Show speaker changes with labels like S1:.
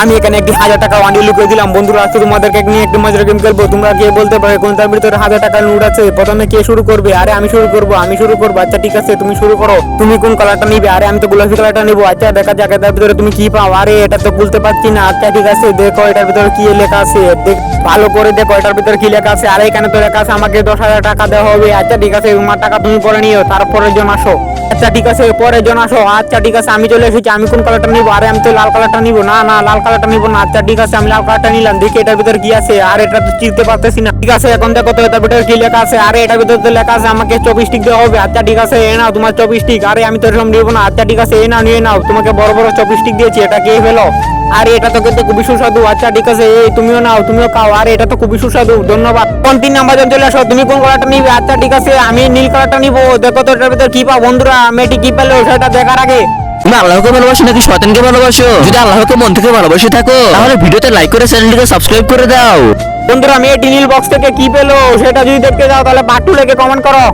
S1: আমি এখানে একটি 1000 টাকা ওয়ান্ডি লুকিয়ে দিলাম। বন্ধুরা আজকে তোমাদেরকে নিয়ে একটি মজার গেম খেলবো। তোমরা কে বলতে পারো কোনটার ভিতরে 1000 টাকা নোট আছে? প্রথমে কে শুরু করবে? আরে আমি শুরু করব। আচ্ছা ঠিক আছে, তুমি শুরু করো। তুমি কোন কালারটা নিবে? আরে আমি তো গোলাপি কালারটা নিব। আচ্ছা দেখা যাক এটার ভিতরে তুমি কি পাও। আরে এটা তো বুঝতে পারছি না। আচ্ছা ঠিক আছে, দেখো এটার ভিতরে কি লেখা আছে। ভালো করে দেখো এটার ভিতরে কি লেখা আছে। আরে এখানে তো লেখা আছে আমাকে 10,000 টাকা দেওয়া হবে। আচ্ছা ঠিক আছে, তোমার টাকা তুমি পরে নিও, তারপরে জন আসো। আচ্ছা ঠিক আছে, পরে জন আসো। আচ্ছা ঠিক আছে, আমি চলে এসেছি। আমি কোন কালারটা নিব? আরে আমি তো লাল কালারটা নিব। না না, লাল কালারটা নিব না। আচ্ছা ঠিক আছে, আমি লাল কালারটা নিলাম। দেখি এটার ভিতরে কি আছে। আর এটা তো চিনতে পারতেছি না। ঠিক আছে, এখন দেখো তো এটার ভিতরে কি লেখা আছে। আরে এটার ভিতরে তো লেখা আছে আমাকে 24 টিক দেওয়া হবে। আচ্ছা ঠিক আছে, এ নাও তোমার 24 টিক। আরে আমি তো এরকম নিব না। আচ্ছা ঠিক আছে, এ নাও নিয়ে নাও, তোমাকে বড় বড় 24 টিক দিয়েছি, এটা কে ফেলো। আরে এটা তো কিন্তু খুবই সুস্বাদু। আচ্ছা ঠিক আছে, এই তুমিও নাও, তুমিও খাও। আরে এটা তো খুবই সুস্বাদু, ধন্যবাদ। কোন 3 নাম্বার জন চলে আসো। তুমি কোন কালারটা নিবে? আচ্ছা ঠিক আছে, আমি নীল কালারটা নিব। দেখো তো এটার ভিতরে কি পাও। বন্ধুরা মেয়েটি কি পেলো সেটা দেখার আগে
S2: তুমি আল্লাহকে ভালোবাসো নাকি শয়তানকে ভালোবাসো? যদি আল্লাহকে মন থেকে ভালোবাসে থাকো তাহলে ভিডিওতে লাইক করে চ্যানেলটিকে সাবস্ক্রাইব করে দাও।
S1: বন্ধুরা মেয়েটি নীল বক্স থেকে কি পেলো সেটা যদি দেখতে যাও তাহলে পার্ট 2 লিখে কমেন্ট করো।